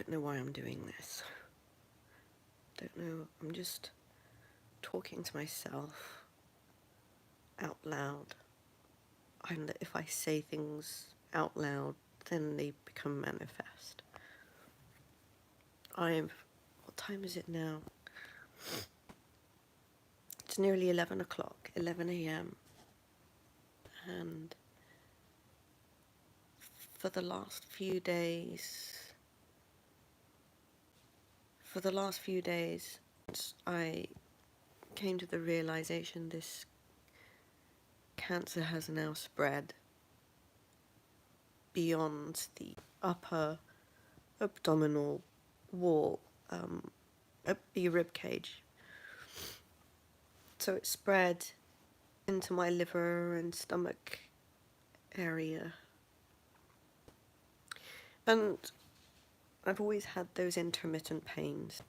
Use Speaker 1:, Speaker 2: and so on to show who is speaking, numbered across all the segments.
Speaker 1: don't know why I'm doing this. Don't know, I'm just talking to myself out loud. And if I say things out loud, then they become manifest. What time is it now? It's nearly 11 o'clock, 11 a.m. And for the last few days, I came to the realization this cancer has now spread beyond the upper abdominal wall, the rib cage. So it spread into my liver and stomach area. And I've always had those intermittent pains.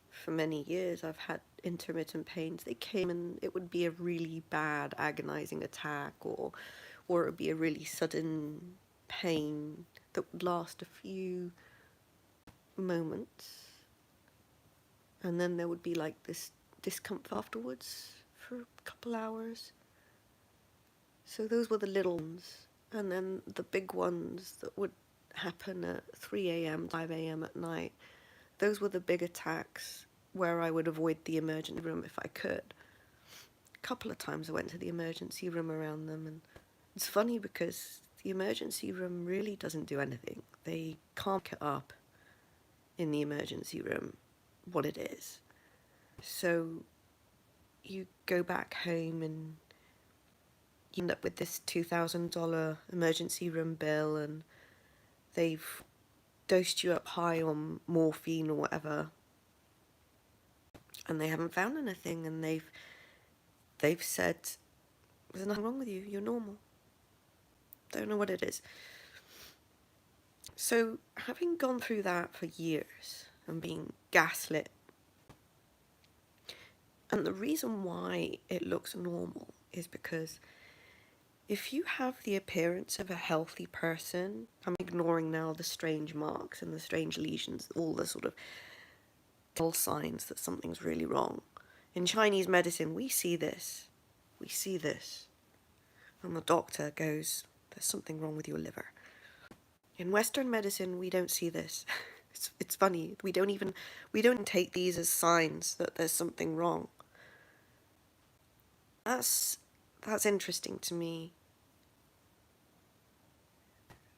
Speaker 1: For many years I've had intermittent pains. They came and it would be a really bad agonizing attack, or it would be a really sudden pain that would last a few moments, and then there would be like this discomfort afterwards for a couple hours. So those were the little ones, and then the big ones that would happen at 3 a.m, 5 a.m. at night, those were the big attacks where I would avoid the emergency room if I could. A couple of times I went to the emergency room around them, and it's funny because the emergency room really doesn't do anything. They can't pick it up in the emergency room what it is. So you go back home and you end up with this $2,000 emergency room bill, and they've dosed you up high on morphine or whatever, and they haven't found anything, and they've said there's nothing wrong with you, you're normal. Don't know what it is. So having gone through that for years and being gaslit, and the reason why it looks normal is because if you have the appearance of a healthy person, I'm ignoring now the strange marks and the strange lesions, all the sort of tell signs that something's really wrong. In Chinese medicine, we see this. And the doctor goes, there's something wrong with your liver. In Western medicine, we don't see this. It's funny. We don't take these as signs that there's something wrong. That's interesting to me,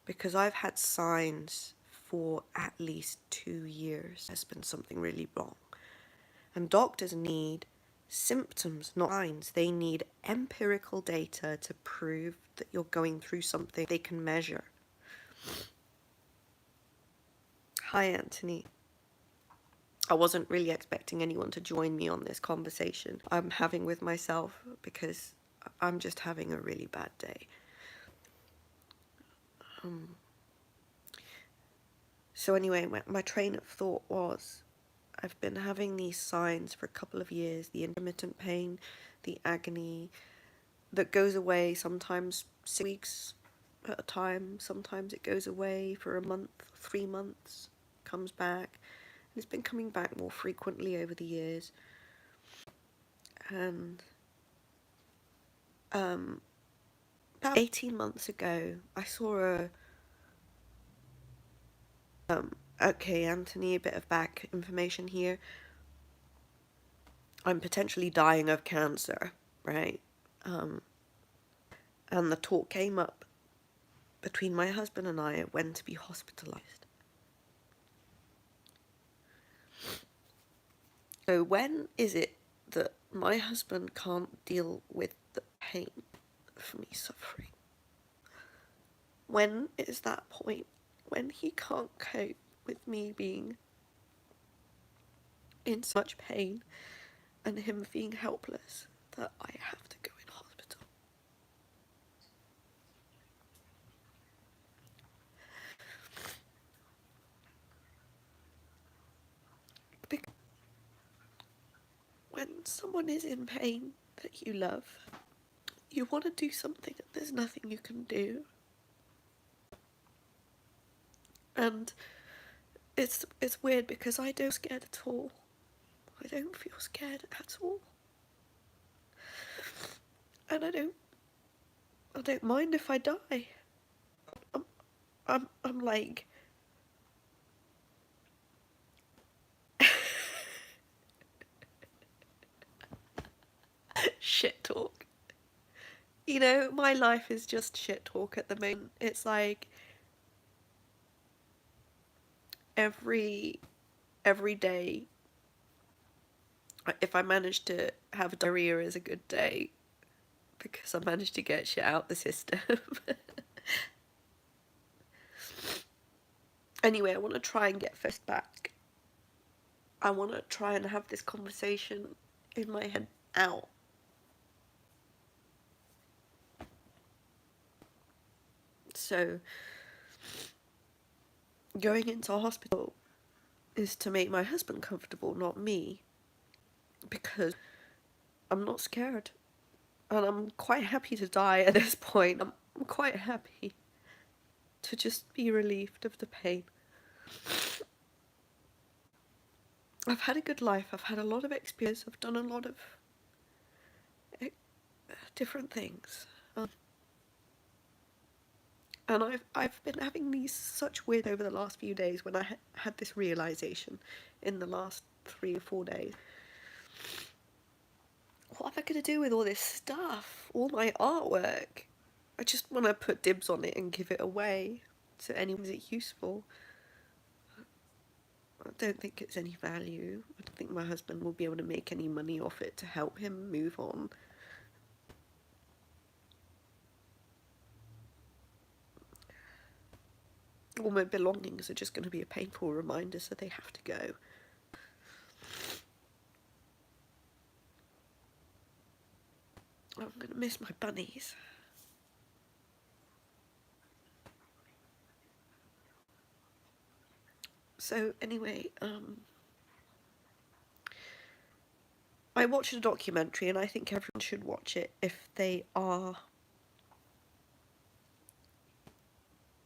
Speaker 1: because I've had signs for at least 2 years there's been something really wrong. And doctors need symptoms, not signs. They need empirical data to prove that you're going through something they can measure. Hi, Anthony. I wasn't really expecting anyone to join me on this conversation I'm having with myself, because I'm just having a really bad day. So anyway, my train of thought was, I've been having these signs for a couple of years, the intermittent pain, the agony, that goes away sometimes 6 weeks at a time, sometimes it goes away for a month, 3 months, comes back, and it's been coming back more frequently over the years. And about 18 months ago, I saw okay, Anthony, a bit of back information here. I'm potentially dying of cancer, right? And the talk came up between my husband and I when to be hospitalized. So when is it that my husband can't deal with the pain of me suffering? When is that point when he can't cope with me being in so much pain and him being helpless that I have to go in hospital? Because when someone is in pain that you love, you want to do something and there's nothing you can do. And it's weird because I don't feel scared at all. I don't feel scared at all. And I don't mind if I die. I'm I'm like shit talk. You know, my life is just shit talk at the moment. It's like every every day, if I manage to have diarrhea is a good day because I managed to get shit out the system. Anyway, I want to try and get first back. I want to try and have this conversation in my head out. So, going into hospital is to make my husband comfortable, not me, because I'm not scared. And I'm quite happy to die at this point. I'm quite happy to just be relieved of the pain. I've had a good life. I've had a lot of experience. I've done a lot of different things. And I've been having these such weird over the last few days when I had this realization in the last 3 or 4 days. What am I going to do with all this stuff? All my artwork? I just want to put dibs on it and give it away to anyone who's useful. I don't think it's any value. I don't think my husband will be able to make any money off it to help him move on. All my belongings are just going to be a painful reminder, so they have to go. I'm going to miss my bunnies. So anyway, I watched a documentary and I think everyone should watch it if they are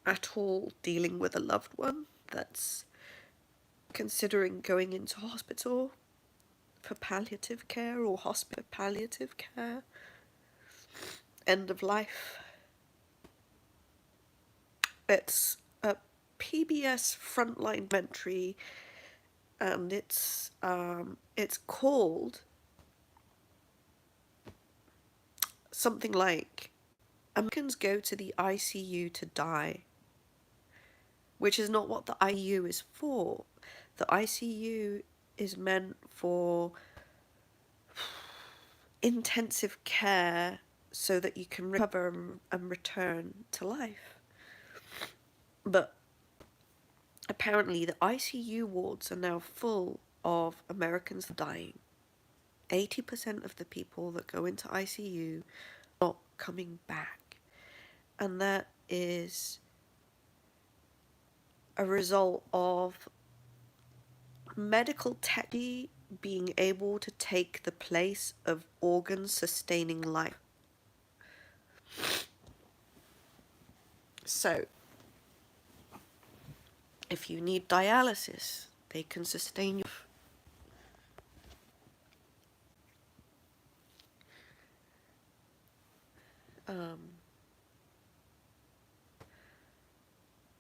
Speaker 1: at all dealing with a loved one that's considering going into hospital for palliative care or hospital palliative care, end of life. It's a PBS Frontline documentary, and it's called something like Americans Go to the ICU to Die, which is not what the ICU is for. The ICU is meant for intensive care so that you can recover and return to life. But apparently the ICU wards are now full of Americans dying. 80% of the people that go into ICU are not coming back. And that is a result of medical technology being able to take the place of organs sustaining life. So, if you need dialysis, they can sustain you.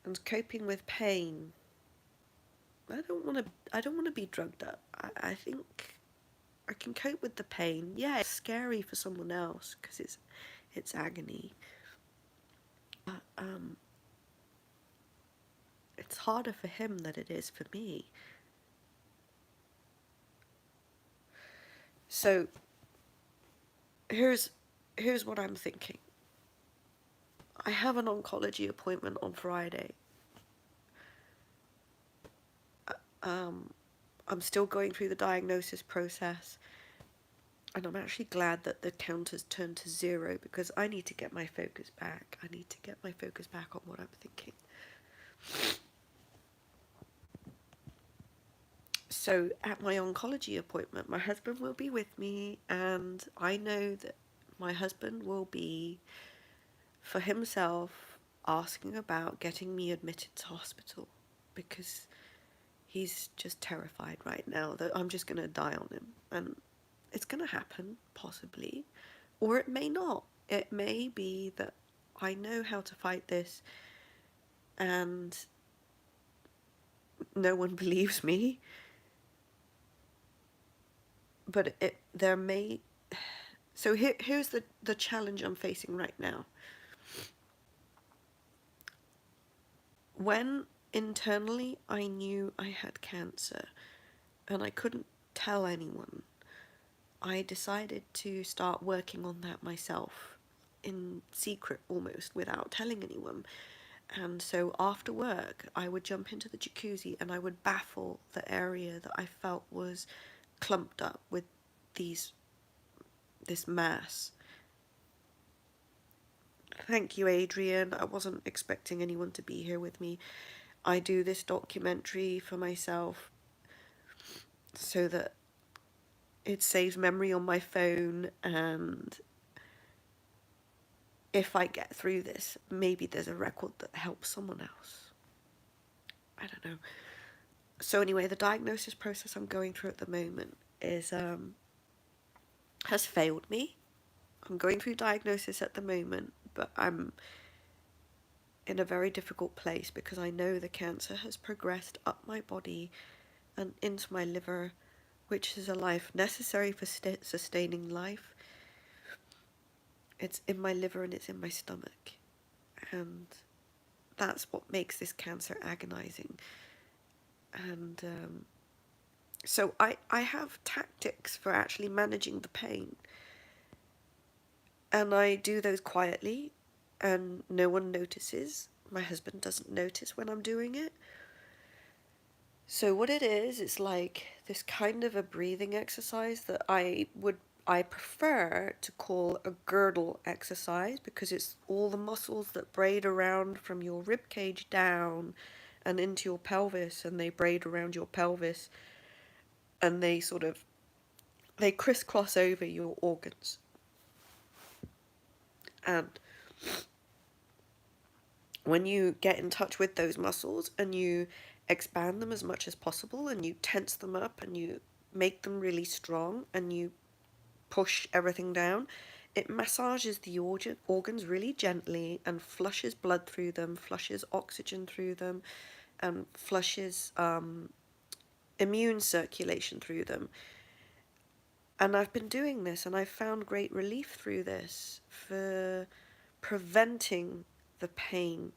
Speaker 1: And coping with pain. I don't want to be drugged up. I think I can cope with the pain. Yeah, it's scary for someone else because it's agony. But it's harder for him than it is for me. So here's what I'm thinking. I have an oncology appointment on Friday. I'm still going through the diagnosis process, and I'm actually glad that the counter's turned to 0 because I need to get my focus back. I need to get my focus back on what I'm thinking. So at my oncology appointment, my husband will be with me, and I know that my husband will be, for himself, asking about getting me admitted to hospital because he's just terrified right now that I'm just going to die on him. And it's going to happen, possibly. Or it may not. It may be that I know how to fight this and no one believes me. But there may... So here's the challenge I'm facing right now. When internally I knew I had cancer and I couldn't tell anyone, I decided to start working on that myself, in secret almost, without telling anyone. And so after work, I would jump into the jacuzzi and I would baffle the area that I felt was clumped up with this mass. Thank you, Adrian. I wasn't expecting anyone to be here with me. I do this documentary for myself so that it saves memory on my phone, and if I get through this, maybe there's a record that helps someone else. I don't know. So anyway, the diagnosis process I'm going through at the moment is has failed me. I'm going through diagnosis at the moment, but I'm in a very difficult place because I know the cancer has progressed up my body and into my liver, which is a life necessary for sustaining life. It's in my liver and it's in my stomach. And that's what makes this cancer agonizing. And so I have tactics for actually managing the pain. And I do those quietly, and no one notices. My husband doesn't notice when I'm doing it. So what it is, it's like this kind of a breathing exercise that I prefer to call a girdle exercise, because it's all the muscles that braid around from your rib cage down and into your pelvis, and they braid around your pelvis, and they crisscross over your organs. And when you get in touch with those muscles and you expand them as much as possible and you tense them up and you make them really strong and you push everything down, it massages the organs really gently and flushes blood through them, flushes oxygen through them, and flushes immune circulation through them. And I've been doing this and I've found great relief through this for preventing the pain.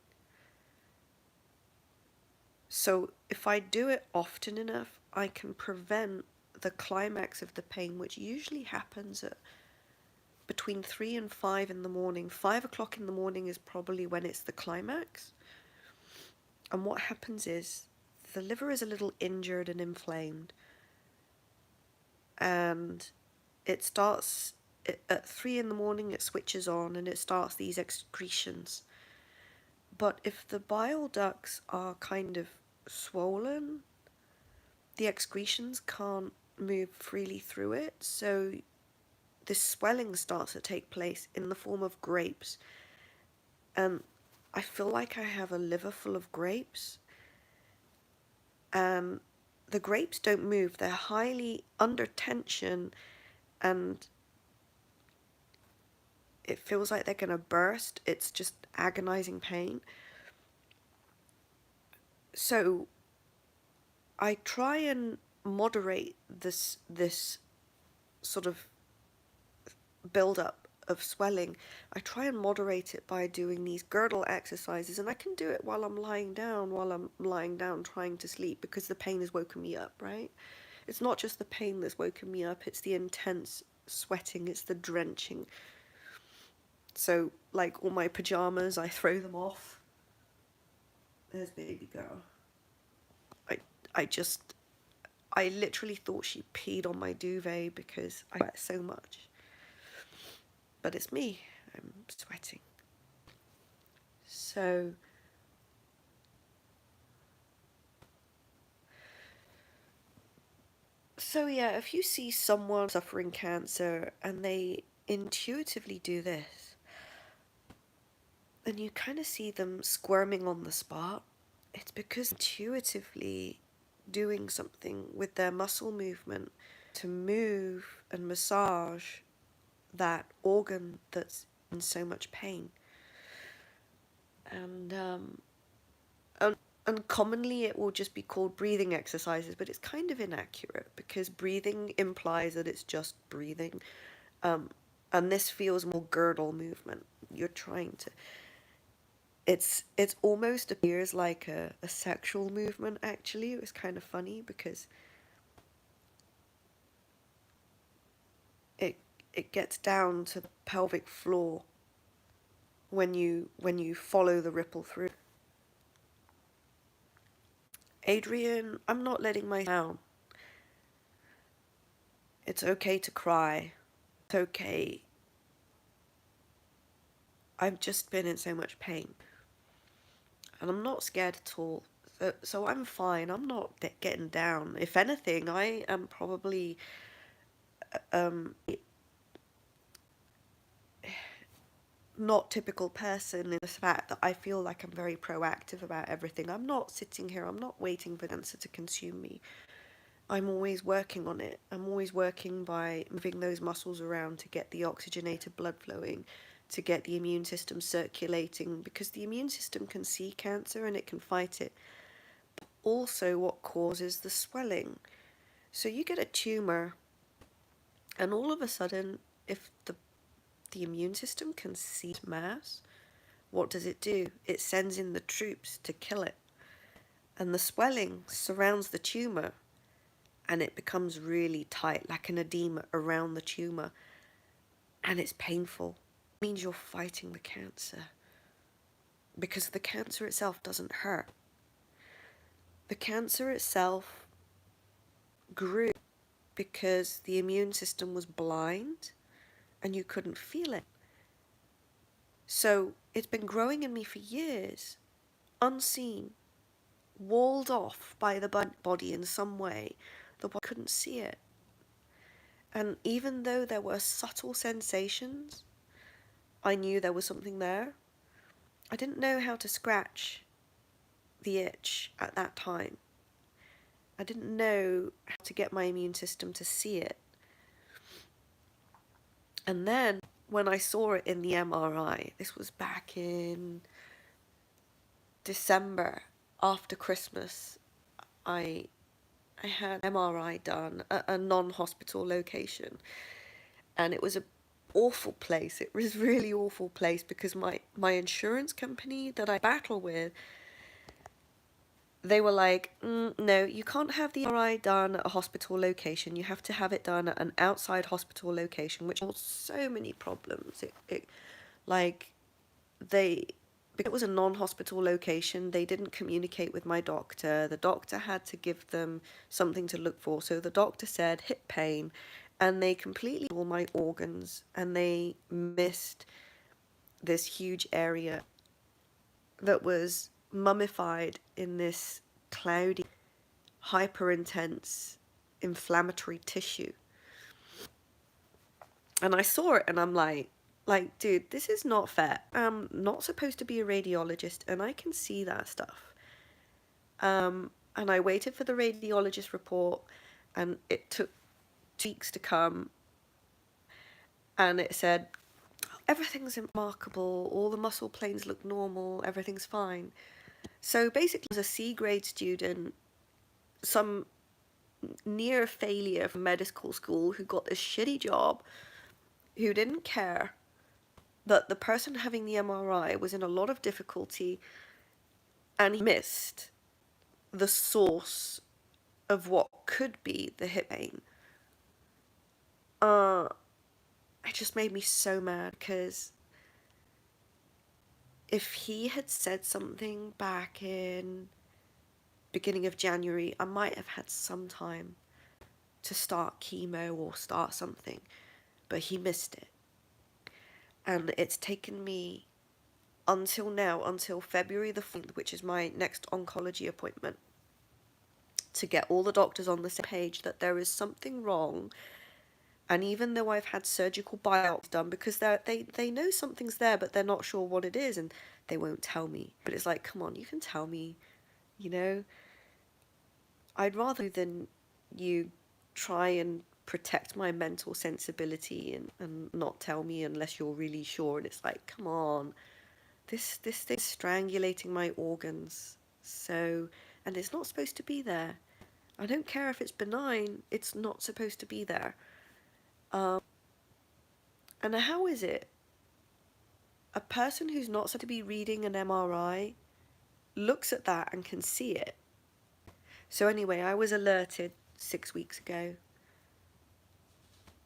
Speaker 1: So if I do it often enough, I can prevent the climax of the pain, which usually happens at between 3 and 5 in the morning. 5 o'clock in the morning is probably when it's the climax. And what happens is the liver is a little injured and inflamed. And it starts at 3 in the morning, it switches on and it starts these excretions. But if the bile ducts are kind of swollen, the excretions can't move freely through it. So this swelling starts to take place in the form of grapes. And I feel like I have a liver full of grapes. And the grapes don't move. They're highly under tension and it feels like they're going to burst. It's just agonizing pain. So I try and moderate this sort of build up of swelling. I try and moderate it by doing these girdle exercises, and I can do it while I'm lying down trying to sleep, because the pain has woken me up, right? It's not just the pain that's woken me up, it's the intense sweating, it's the drenching. So, like, all my pajamas, I throw them off. There's baby girl. I just, I literally thought she peed on my duvet because I sweat so much. But it's me, I'm sweating. So yeah, if you see someone suffering cancer and they intuitively do this, and you kind of see them squirming on the spot, it's because intuitively doing something with their muscle movement to move and massage that organ that's in so much pain. And and, and commonly it will just be called breathing exercises, but it's kind of inaccurate because breathing implies that it's just breathing. And this feels more girdle movement. You're trying to, it's almost appears like a sexual movement. Actually, it was kind of funny because it it gets down to the pelvic floor when you follow the ripple through. Adrian, I'm not letting my down. It's okay to cry. It's okay. I've just been in so much pain. And I'm not scared at all. So I'm fine. I'm not getting down. If anything, I am probably um, not typical person in the fact that I feel like I'm very proactive about everything. I'm not sitting here. I'm not waiting for cancer to consume me. I'm always working on it. I'm always working by moving those muscles around to get the oxygenated blood flowing, to get the immune system circulating, because the immune system can see cancer and it can fight it. But also what causes the swelling. So you get a tumor, and all of a sudden, if the immune system can see mass, what does it do? It sends in the troops to kill it. And the swelling surrounds the tumor, and it becomes really tight, like an edema around the tumor, and it's painful. It means you're fighting the cancer, because the cancer itself doesn't hurt. The cancer itself grew because the immune system was blind and you couldn't feel it. So it's been growing in me for years, unseen, walled off by the body in some way. The body couldn't see it. And even though there were subtle sensations, I knew there was something there. I didn't know how to scratch the itch at that time. I didn't know how to get my immune system to see it. And then when I saw it in the MRI, this was back in December after Christmas, I had an MRI done at a non-hospital location, and it was a awful place. It was really awful place because my insurance company that I battle with, they were like, no, you can't have the MRI done at a hospital location. You have to have it done at an outside hospital location, which caused so many problems. Like, because it was a non-hospital location, they didn't communicate with my doctor. The doctor had to give them something to look for. So the doctor said hip pain, and they completely all my organs, and they missed this huge area that was mummified in this cloudy, hyper intense inflammatory tissue. And I saw it and I'm like, dude, this is not fair. I'm not supposed to be a radiologist and I can see that stuff. And I waited for the radiologist report and it took 2 weeks to come, and it said, everything's remarkable, all the muscle planes look normal, everything's fine. So basically, I was a C grade student, some near failure from medical school who got this shitty job, who didn't care that the person having the MRI was in a lot of difficulty, and he missed the source of what could be the hip pain. It just made me so mad because if he had said something back in beginning of January, I might have had some time to start chemo or start something, but he missed it. And it's taken me until now, until February the 4th, which is my next oncology appointment, to get all the doctors on the same page that there is something wrong. And even though I've had surgical biopsies done, because they know something's there, but they're not sure what it is, and they won't tell me. But it's like, come on, you can tell me, you know? I'd rather than you try and protect my mental sensibility and not tell me unless you're really sure. And it's like, come on, this thing's strangulating my organs. So, and it's not supposed to be there. I don't care if it's benign, it's not supposed to be there. And how is it? A person who's not supposed to be reading an MRI looks at that and can see it. So anyway, I was alerted 6 weeks ago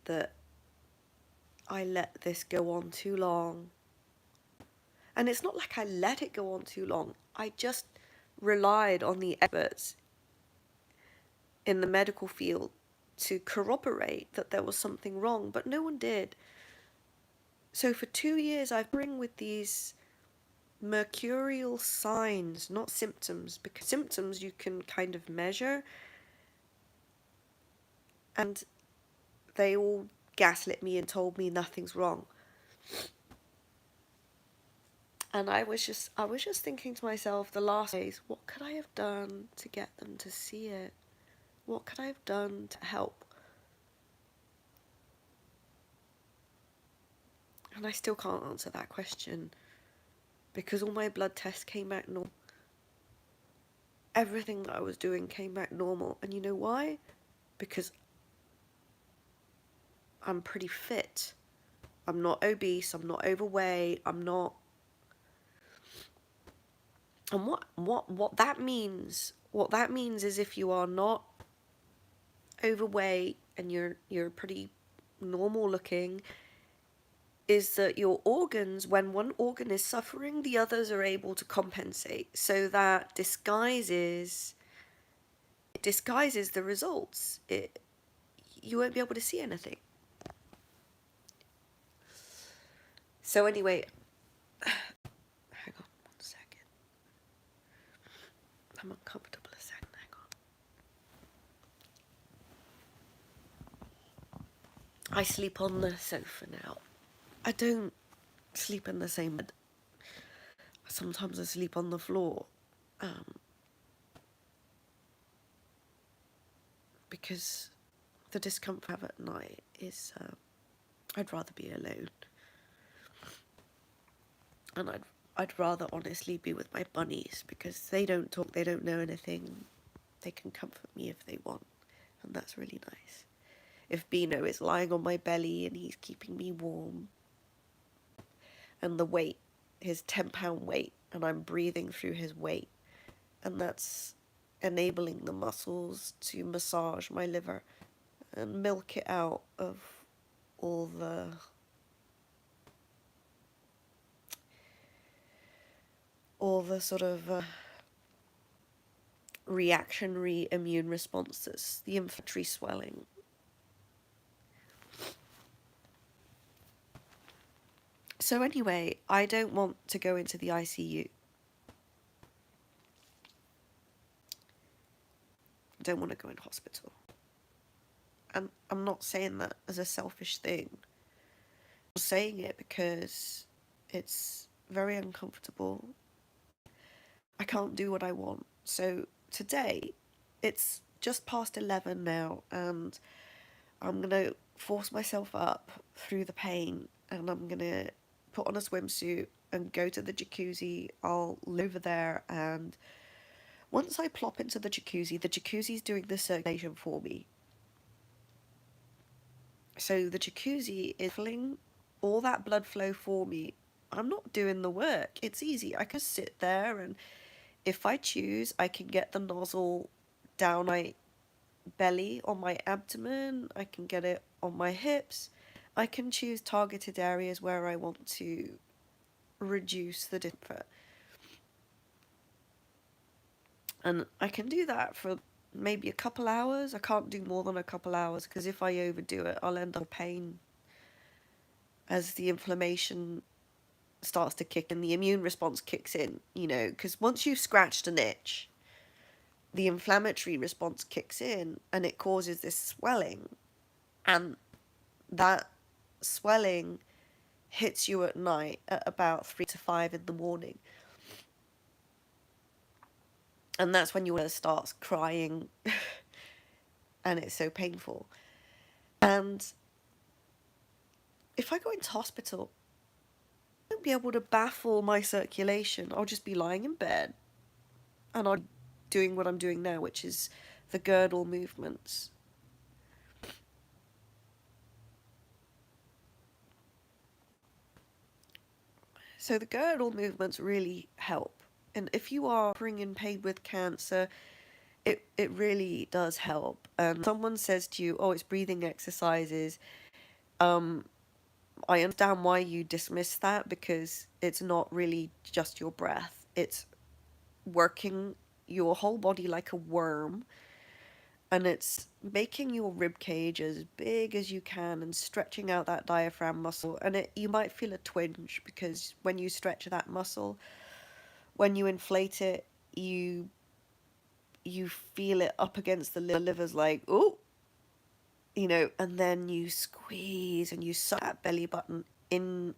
Speaker 1: that I let this go on too long. And it's not like I let it go on too long. I just relied on the experts in the medical field to corroborate that there was something wrong, but no one did. So for 2 years, I've been living with these mercurial signs, not symptoms, because symptoms you can kind of measure, and they all gaslit me and told me nothing's wrong. And I was just thinking to myself the last days, what could I have done to get them to see it? What could I have done to help? And I still can't answer that question because all my blood tests came back normal. Everything that I was doing came back normal. And you know why? Because I'm pretty fit. I'm not obese, I'm not overweight, I'm not. And what that means is if you are not overweight and you're pretty normal looking, is that your organs, when one organ is suffering, the others are able to compensate. So that disguises the results. You won't be able to see anything. So anyway, hang on 1 second. I'm uncomfortable a second, hang on. I sleep on the sofa now. I don't sleep in the same bed. Sometimes I sleep on the floor. Because the discomfort I have at night is, I'd rather be alone. And I'd rather honestly be with my bunnies because they don't talk, they don't know anything. They can comfort me if they want, and that's really nice. If Beano is lying on my belly and he's keeping me warm, and the weight, his 10-pound weight, and I'm breathing through his weight, and that's enabling the muscles to massage my liver and milk it out of all the sort of reactionary immune responses, the inflammatory swelling. So anyway, I don't want to go into the ICU. I don't want to go in hospital. And I'm not saying that as a selfish thing. I'm saying it because it's very uncomfortable. I can't do what I want. So today, it's just past 11 now, and I'm going to force myself up through the pain, and I'm going to put on a swimsuit and go to the jacuzzi. I'll live over there, and once I plop into the jacuzzi's doing the circulation for me. So the jacuzzi is filling all that blood flow for me. I'm not doing the work. It's easy. I can sit there, and if I choose, I can get the nozzle down my belly, on my abdomen. I can get it on my hips. I can choose targeted areas where I want to reduce the discomfort. And I can do that for maybe a couple hours. I can't do more than a couple hours because if I overdo it, I'll end up in pain as the inflammation starts to kick in, the immune response kicks in, because once you've scratched an itch, the inflammatory response kicks in and it causes this swelling, and that swelling hits you at night at about 3 to 5 in the morning. And that's when your starts crying and it's so painful. And if I go into hospital, I won't be able to baffle my circulation. I'll just be lying in bed and I'll be doing what I'm doing now, which is the girdle movements. So the girdle movements really help. And if you are suffering in pain with cancer, it really does help. And someone says to you, oh, it's breathing exercises. Um, I understand why you dismiss that, because it's not really just your breath. It's working your whole body like a worm, and it's making your rib cage as big as you can and stretching out that diaphragm muscle. And you might feel a twinge, because when you stretch that muscle, when you inflate it, you feel it up against the liver's like, oh, and then you squeeze and you suck that belly button in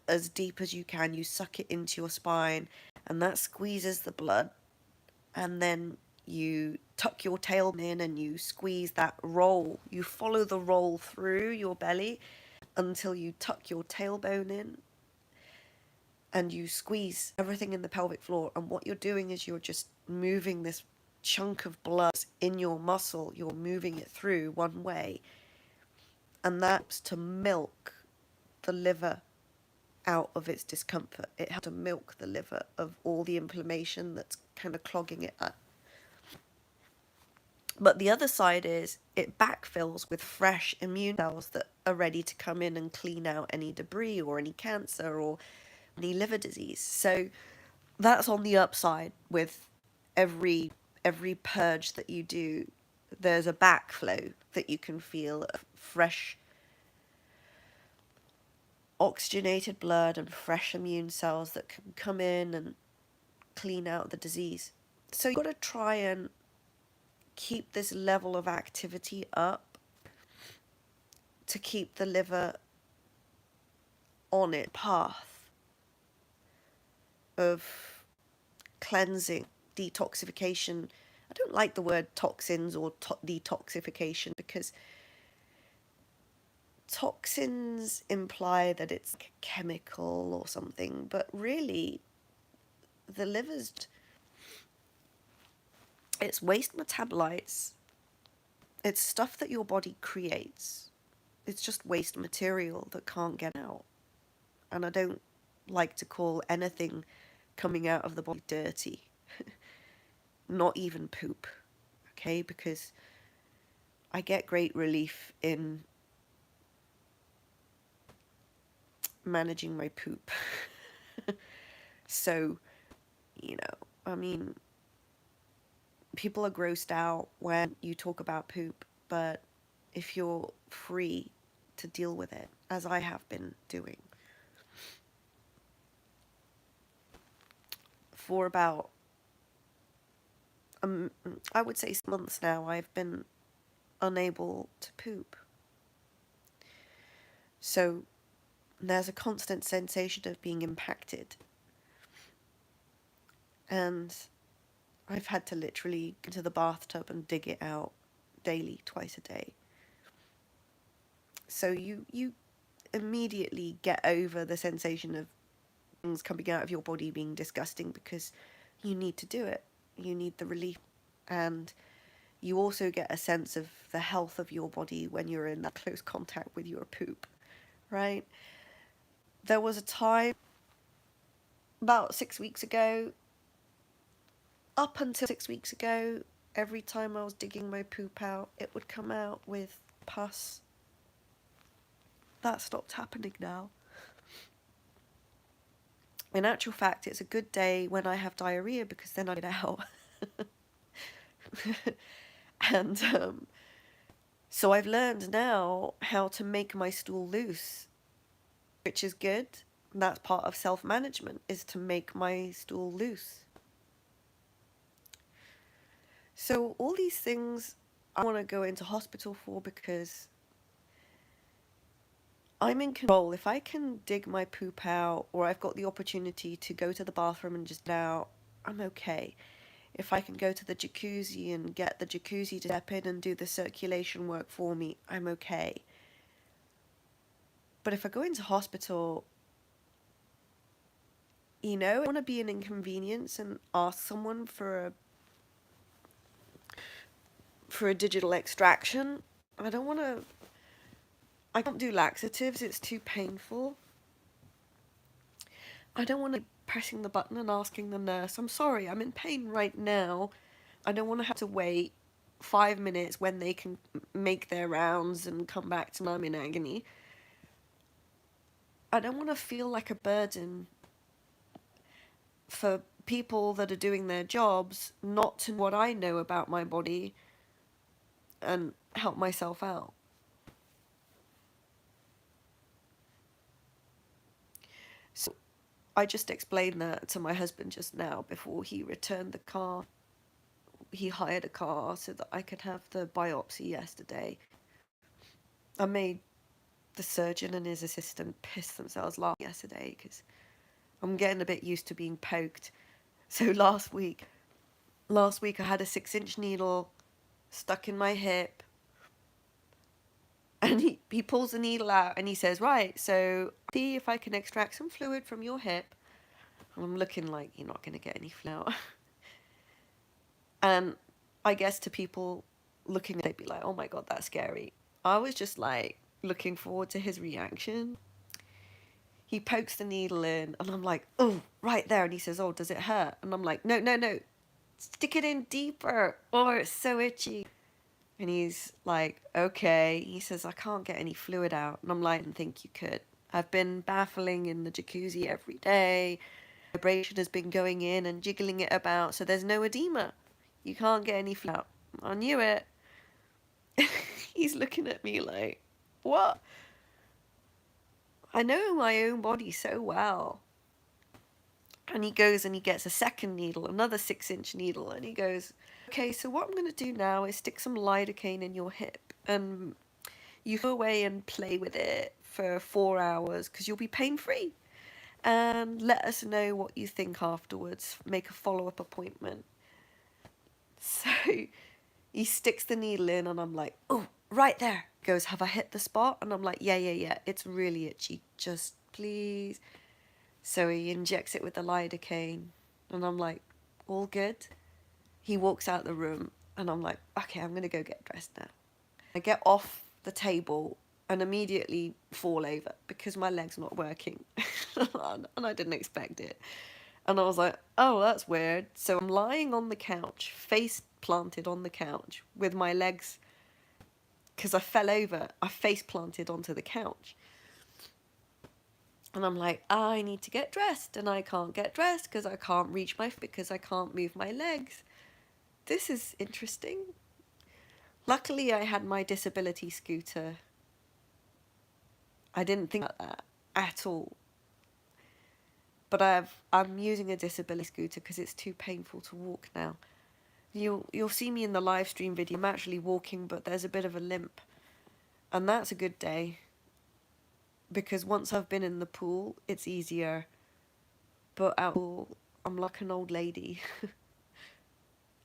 Speaker 1: as deep as you can. You suck it into your spine, and that squeezes the blood. And then you tuck your tailbone in and you squeeze that roll. You follow the roll through your belly until you tuck your tailbone in, and you squeeze everything in the pelvic floor. And what you're doing is you're just moving this chunk of blood in your muscle. You're moving it through one way, and that's to milk the liver out of its discomfort. It has to milk the liver of all the inflammation that's kind of clogging it up. But the other side is it backfills with fresh immune cells that are ready to come in and clean out any debris or any cancer or any liver disease. So that's on the upside. With every purge that you do, there's a backflow that you can feel of fresh oxygenated blood and fresh immune cells that can come in and clean out the disease. So you've got to try and keep this level of activity up to keep the liver on its path of cleansing, detoxification. I don't like the word toxins or detoxification, because toxins imply that it's chemical or something, but really the liver's, it's waste metabolites. It's stuff that your body creates. It's just waste material that can't get out. And I don't like to call anything coming out of the body dirty. Not even poop. Okay? Because I get great relief in managing my poop. So, I mean, people are grossed out when you talk about poop, but if you're free to deal with it, as I have been doing for about, I would say 6 months now, I've been unable to poop. So there's a constant sensation of being impacted. And I've had to literally go to the bathtub and dig it out daily, twice a day. So you immediately get over the sensation of things coming out of your body being disgusting, because you need to do it. You need the relief. And you also get a sense of the health of your body when you're in that close contact with your poop, right? There was a time about 6 weeks ago, up until 6 weeks ago, every time I was digging my poop out, it would come out with pus. That stopped happening now. In actual fact, it's a good day when I have diarrhea, because then I get out. And so I've learned now how to make my stool loose, which is good. That's part of self-management, is to make my stool loose. So all these things I want to go into hospital for, because I'm in control. If I can dig my poop out, or I've got the opportunity to go to the bathroom and just out, I'm okay. If I can go to the jacuzzi and get the jacuzzi to step in and do the circulation work for me, I'm okay. But if I go into hospital, I want to be an inconvenience and ask someone for a digital extraction. I don't want to. I can't do laxatives. It's too painful. I don't want to be pressing the button and asking the nurse, "I'm sorry, I'm in pain right now." I don't want to have to wait 5 minutes when they can make their rounds and come back to me. I'm in agony. I don't want to feel like a burden for people that are doing their jobs not to know what I know about my body and help myself out. So I just explained that to my husband just now before he returned the car. He hired a car so that I could have the biopsy yesterday. I made the surgeon and his assistant piss themselves laughing yesterday because I'm getting a bit used to being poked. So last week I had a 6-inch needle stuck in my hip, and he pulls the needle out and he says, "Right, so see if I can extract some fluid from your hip." And I'm looking like, "You're not going to get any fluid out." And I guess to people looking, they'd be like, "Oh my God, that's scary." I was just like looking forward to his reaction. He pokes the needle in and I'm like, "Oh, right there." And he says, "Oh, does it hurt?" And I'm like, "No, no, no. Stick it in deeper. Oh, it's so itchy." And he's like, "Okay." He says, "I can't get any fluid out." And I'm like, "I didn't think you could. I've been baffling in the jacuzzi every day. Vibration has been going in and jiggling it about, so there's no edema. You can't get any fluid out." I knew it. He's looking at me like, "What?" I know my own body so well. And he goes and he gets a second needle, another 6-inch needle, and he goes, "Okay, so what I'm going to do now is stick some lidocaine in your hip, and you go away and play with it for 4 hours because you'll be pain-free. And let us know what you think afterwards. Make a follow-up appointment." So he sticks the needle in, and I'm like, "Oh, right there." He goes, "Have I hit the spot?" And I'm like, "Yeah, yeah, yeah. It's really itchy. Just please." So he injects it with the lidocaine, and I'm like, "All good." He walks out the room, and I'm like, "Okay, I'm gonna go get dressed now." I get off the table and immediately fall over because my leg's not working. And I didn't expect it. And I was like, "Oh, that's weird." So I'm lying on the couch, face planted on the couch with my legs, because I fell over. I face planted onto the couch. And I'm like, "I need to get dressed." And I can't get dressed because I can't reach because I can't move my legs. This is interesting. Luckily, I had my disability scooter. I didn't think about that at all. But I'm using a disability scooter because it's too painful to walk now. You'll see me in the live stream video. I'm actually walking, but there's a bit of a limp. And that's a good day. Because once I've been in the pool, it's easier. But out pool, I'm like an old lady.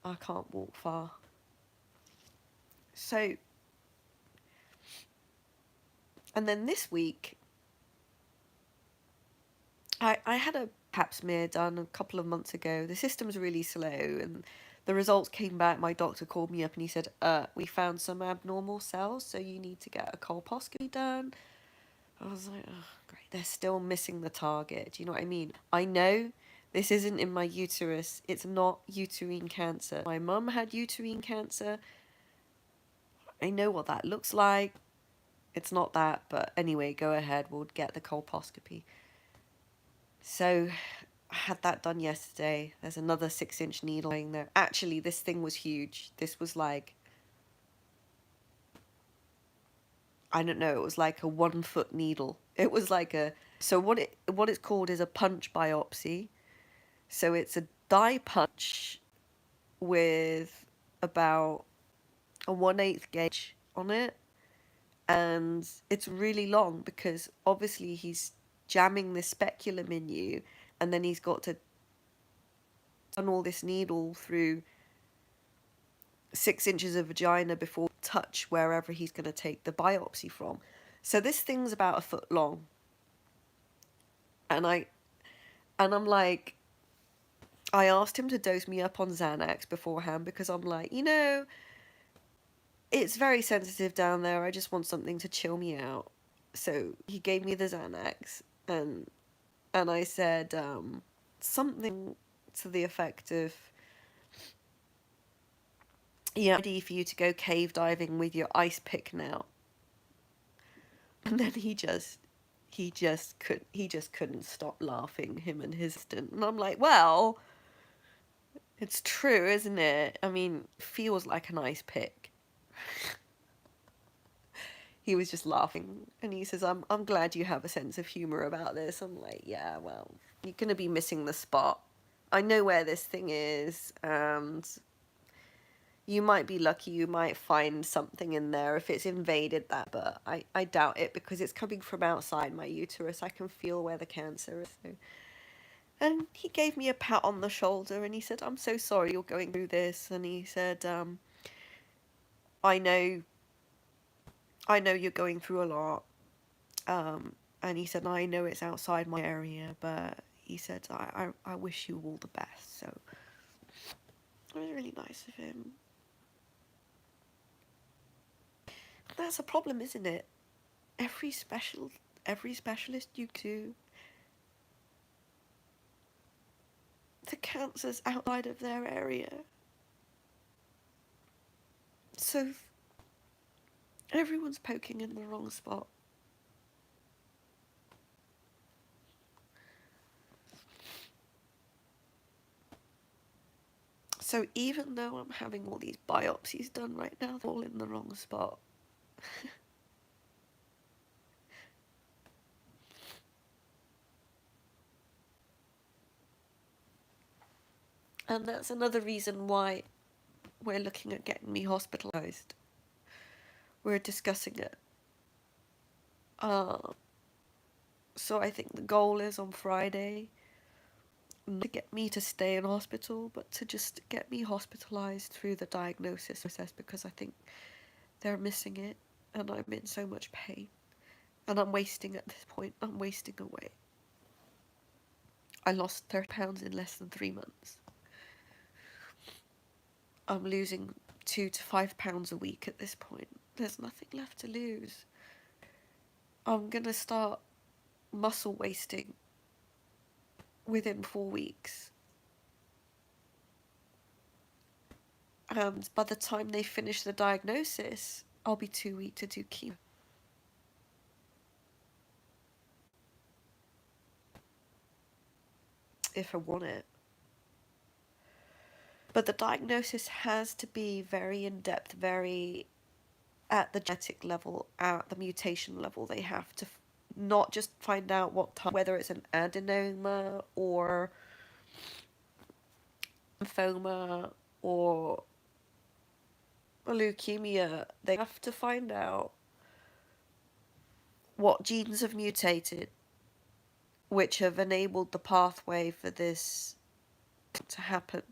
Speaker 1: I can't walk far. So, and then this week, I had a pap smear done a couple of months ago. The system's really slow, and the results came back. My doctor called me up and he said, "We found some abnormal cells, so you need to get a colposcopy done." I was like, "Oh, great. They're still missing the target." Do you know what I mean? I know this isn't in my uterus. It's not uterine cancer. My mum had uterine cancer. I know what that looks like. It's not that, but anyway, go ahead. We'll get the colposcopy. So I had that done yesterday. There's another 6-inch needle going there. Actually, this thing was huge. This was like, I don't know, it was like a 1-foot needle. It was like so what it's called is a punch biopsy. So it's a die punch with about a 1/8 gauge on it. And it's really long because obviously he's jamming the speculum in you, and then he's got to done all this needle through 6 inches of vagina before touch wherever he's going to take the biopsy from. So this thing's about a foot long. And I'm like, I asked him to dose me up on Xanax beforehand because I'm like, it's very sensitive down there. I just want something to chill me out. So he gave me the Xanax, and I said something to the effect of, "Yeah, ready for you to go cave diving with your ice pick now." And then he just couldn't stop laughing, him and his assistant. And I'm like, well, it's true, isn't it? I mean, feels like an ice pick. He was just laughing, and he says, I'm glad you have a sense of humor about this. I'm like, yeah, well, you're going to be missing the spot. I know where this thing is, and you might be lucky, you might find something in there if it's invaded that, but I doubt it because it's coming from outside my uterus. I can feel where the cancer is. So. And he gave me a pat on the shoulder, and he said, I'm so sorry you're going through this. And he said, I know you're going through a lot. And he said, I know it's outside my area, but he said, I wish you all the best. So it was really nice of him. That's a problem, isn't it? Every specialist you do, the cancer's outside of their area. So everyone's poking in the wrong spot. So even though I'm having all these biopsies done right now, they're all in the wrong spot. And that's another reason why we're looking at getting me hospitalized. We're discussing it. So I think the goal is on Friday not to get me to stay in hospital, but to just get me hospitalized through the diagnosis process, because I think they're missing it and I'm in so much pain. And I'm wasting at this point, I'm wasting away. I lost 30 pounds in less than 3 months. I'm losing 2 to 5 pounds a week at this point. There's nothing left to lose. I'm gonna start muscle wasting within 4 weeks. And by the time they finish the diagnosis, I'll be too weak to do chemo. If I want it. But the diagnosis has to be very in-depth, very at the genetic level, at the mutation level. They have to not just find out what type, whether it's an adenoma or lymphoma or leukemia. They have to find out what genes have mutated, which have enabled the pathway for this to happen.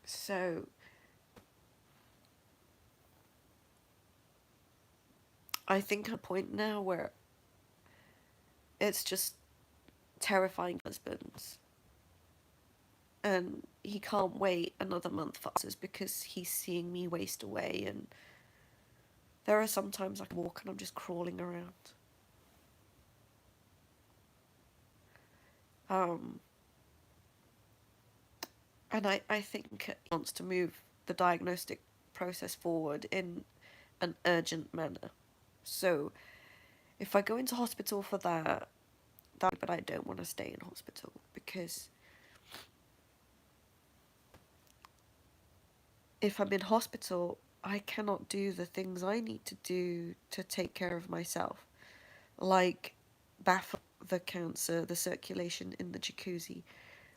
Speaker 1: So I think at a point now where it's just terrifying husbands. And he can't wait another month for us because he's seeing me waste away. And there are some times I can walk and I'm just crawling around. And I think he wants to move the diagnostic process forward in an urgent manner. So if I go into hospital for that, but I don't want to stay in hospital because if I'm in hospital, I cannot do the things I need to do to take care of myself, like baffle the cancer, the circulation in the jacuzzi,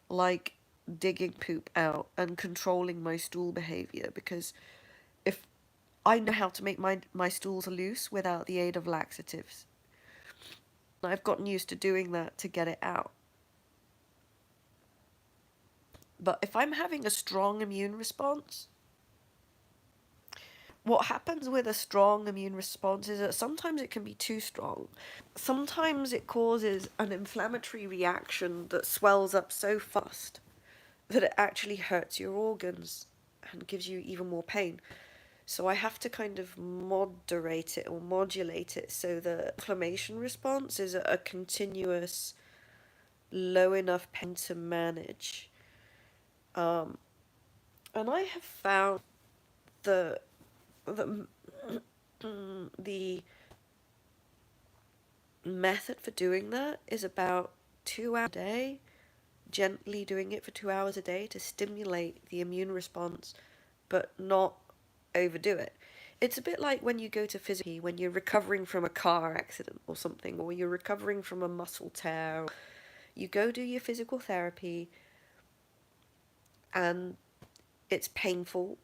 Speaker 1: like digging poop out and controlling my stool behavior, because if I know how to make my stools loose without the aid of laxatives, I've gotten used to doing that to get it out. But if I'm having a strong immune response, what happens with a strong immune response is that sometimes it can be too strong. Sometimes it causes an inflammatory reaction that swells up so fast that it actually hurts your organs and gives you even more pain. So I have to kind of moderate it or modulate it so the inflammation response is a continuous low enough pain to manage. And I have found the the the method for doing that is about 2 hours a day, gently doing it for 2 hours a day to stimulate the immune response, but not overdo it. It's a bit like when you go to physiotherapy when you're recovering from a car accident or something, or you're recovering from a muscle tear. You go do your physical therapy and it's painful,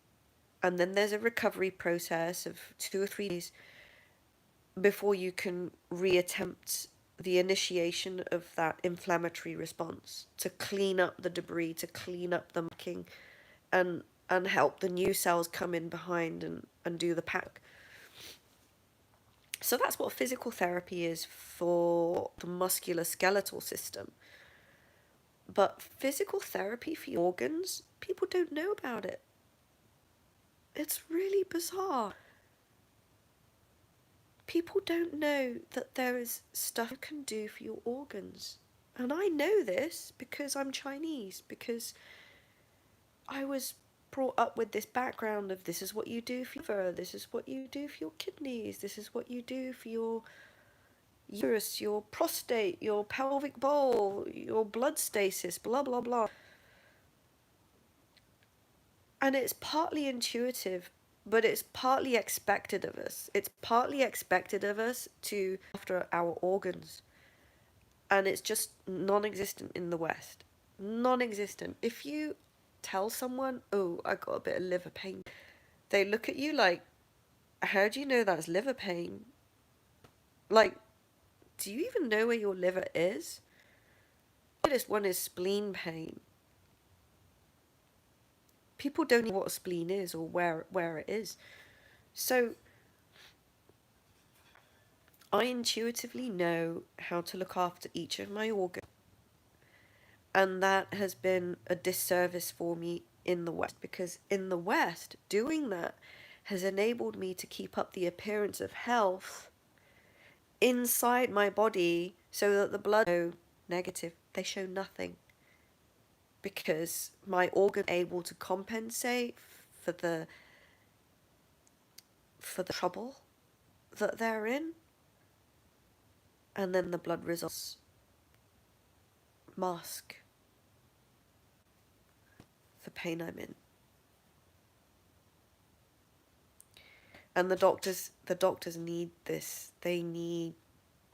Speaker 1: and then there's a recovery process of 2 or 3 days before you can reattempt the initiation of that inflammatory response to clean up the debris, to clean up the marking, and help the new cells come in behind and do the pack. So that's what physical therapy is for the musculoskeletal system. But physical therapy for your organs, people don't know about it. It's really bizarre. People don't know that there is stuff you can do for your organs. And I know this because I'm Chinese, because I was brought up with this background of this is what you do for your liver, this is what you do for your kidneys, this is what you do for your uterus, your prostate, your pelvic bowl, your blood stasis, blah, blah, blah. And it's partly intuitive, but it's partly expected of us. It's partly expected of us to look after our organs. And it's just non-existent in the West. Non-existent. If you tell someone, oh, I got a bit of liver pain, they look at you like, how do you know that's liver pain? Like, do you even know where your liver is? This one is spleen pain. People don't know what a spleen is or where it is. So I intuitively know how to look after each of my organs. And that has been a disservice for me in the West, because in the West, doing that has enabled me to keep up the appearance of health inside my body so that the blood show negative. They show nothing. Because my organ are able to compensate for the trouble that they're in, and then the blood results mask the pain I'm in. And the doctors need this. They need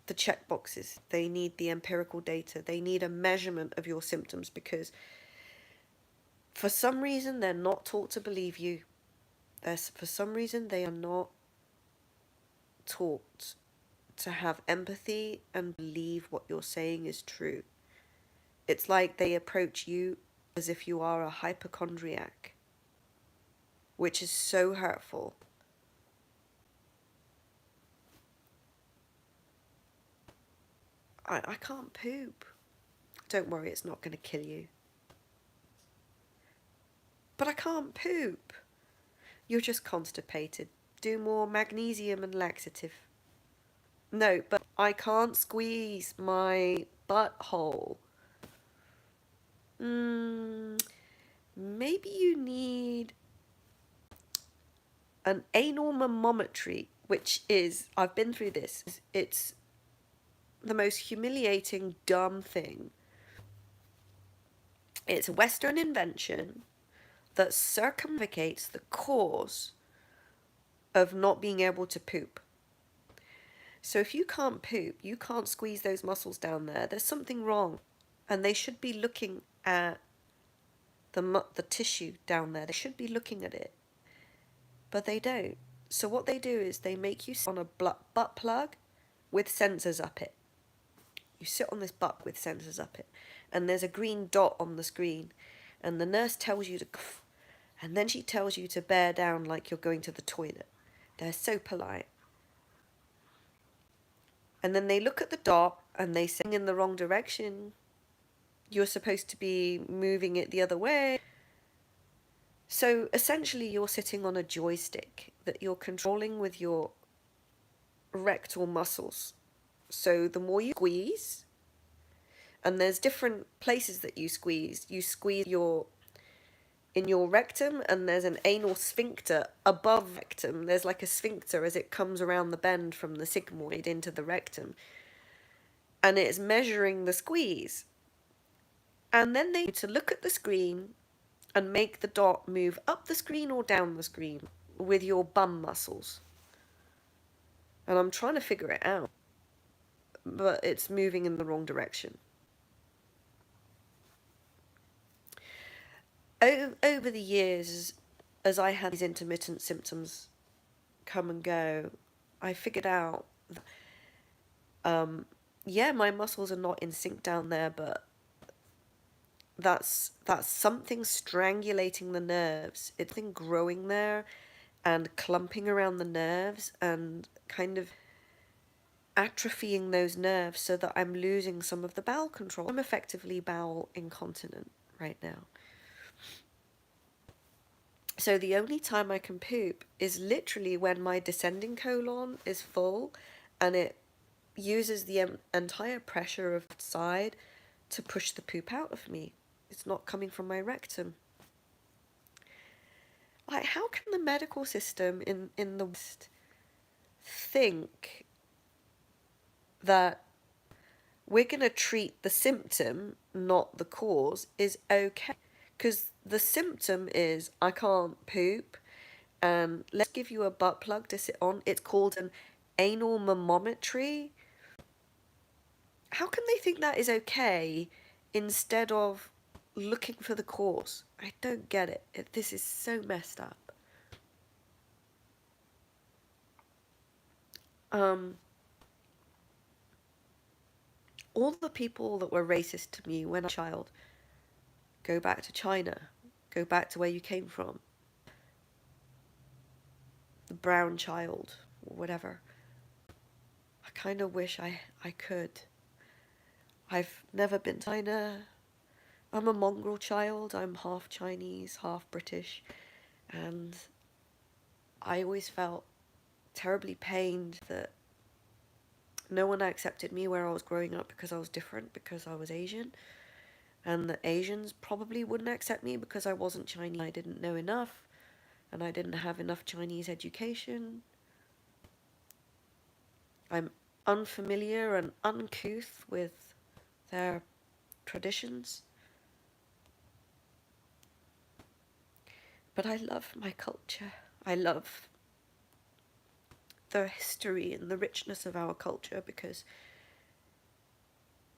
Speaker 1: the check boxes. They need the empirical data. They need a measurement of your symptoms, because for some reason they're not taught to believe you. For some reason they are not taught to have empathy and believe what you're saying is true. It's like they approach you as if you are a hypochondriac, which is so hurtful. I can't poop. Don't worry, it's not going to kill you. But I can't poop. You're just constipated. Do more magnesium and laxative. No, but I can't squeeze my butthole. Maybe you need an anal mammometry, which is, I've been through this, it's the most humiliating, dumb thing. It's a Western invention that circumnavigates the cause of not being able to poop. So if you can't poop, you can't squeeze those muscles down there, there's something wrong. And they should be looking at the tissue down there. They should be looking at it. But they don't. So what they do is they make you sit on a butt plug with sensors up it. You sit on this buck with sensors up it, and there's a green dot on the screen, and the nurse tells you to cough, and then she tells you to bear down like you're going to the toilet. They're so polite. And then they look at the dot and they say in the wrong direction. You're supposed to be moving it the other way. So essentially you're sitting on a joystick that you're controlling with your rectal muscles. So the more you squeeze, and there's different places that you squeeze. You squeeze in your rectum, and there's an anal sphincter above rectum. There's like a sphincter as it comes around the bend from the sigmoid into the rectum. And it's measuring the squeeze. And then they need to look at the screen and make the dot move up the screen or down the screen with your bum muscles. And I'm trying to figure it out, but it's moving in the wrong direction. Over the years, as I had these intermittent symptoms come and go, I figured out that, yeah, my muscles are not in sync down there, but that's something strangulating the nerves. It's something growing there and clumping around the nerves and kind of atrophying those nerves so that I'm losing some of the bowel control. I'm effectively bowel incontinent right now. So the only time I can poop is literally when my descending colon is full and it uses the entire pressure of the side to push the poop out of me. It's not coming from my rectum. Like, how can the medical system in the West think that we're going to treat the symptom, not the cause, is okay? Because the symptom is I can't poop, and let's give you a butt plug to sit on. It's called an anal mammography. How can they think that is okay instead of looking for the cause? I don't get it. This is so messed up. All the people that were racist to me when I was a child, go back to China, go back to where you came from, the brown child, or whatever. I kind of wish I could. I've never been to China. I'm a mongrel child. I'm half Chinese, half British. And I always felt terribly pained that no one accepted me where I was growing up because I was different, because I was Asian. And the Asians probably wouldn't accept me because I wasn't Chinese. I didn't know enough. And I didn't have enough Chinese education. I'm unfamiliar and uncouth with their traditions. But I love my culture. I love the history and the richness of our culture, because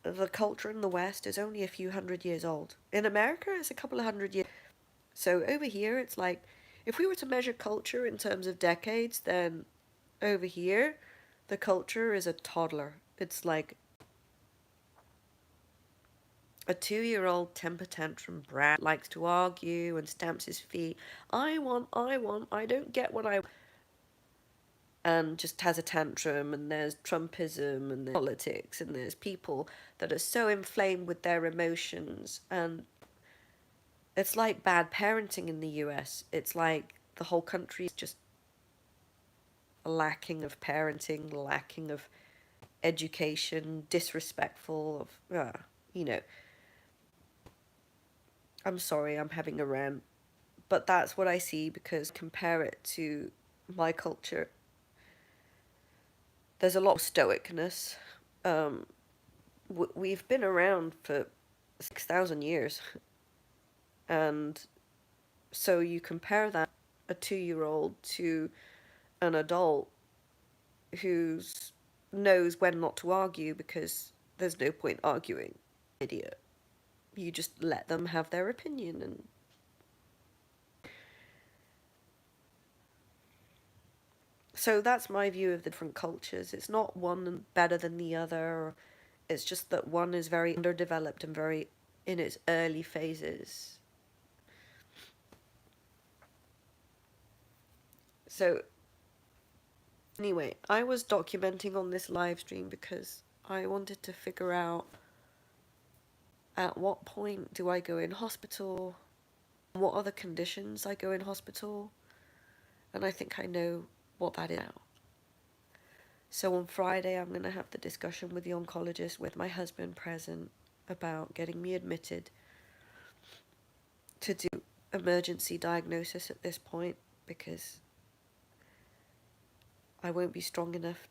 Speaker 1: the culture in the West is only a few hundred years old. In America, it's a couple of hundred years. So over here, it's like, if we were to measure culture in terms of decades, then over here, the culture is a toddler. It's like a 2-year-old temper tantrum brat, likes to argue and stamps his feet. I want, I don't get what I... And just has a tantrum, and there's Trumpism, and there's politics, and there's people that are so inflamed with their emotions, and it's like bad parenting in the US. It's like the whole country is just lacking of parenting, lacking of education, disrespectful of, you know. I'm sorry, I'm having a rant, but that's what I see, because compare it to my culture. There's a lot of stoicness. We've been around for 6,000 years. And so you compare that, a 2-year-old, to an adult who knows when not to argue, because there's no point arguing. Idiot. You just let them have their opinion. And so that's my view of the different cultures. It's not one better than the other. It's just that one is very underdeveloped and very in its early phases. So anyway, I was documenting on this live stream because I wanted to figure out at what point do I go in hospital, what are the conditions I go in hospital, and I think I know what that is now. So on Friday, I'm going to have the discussion with the oncologist with my husband present about getting me admitted to do emergency diagnosis at this point, because I won't be strong enough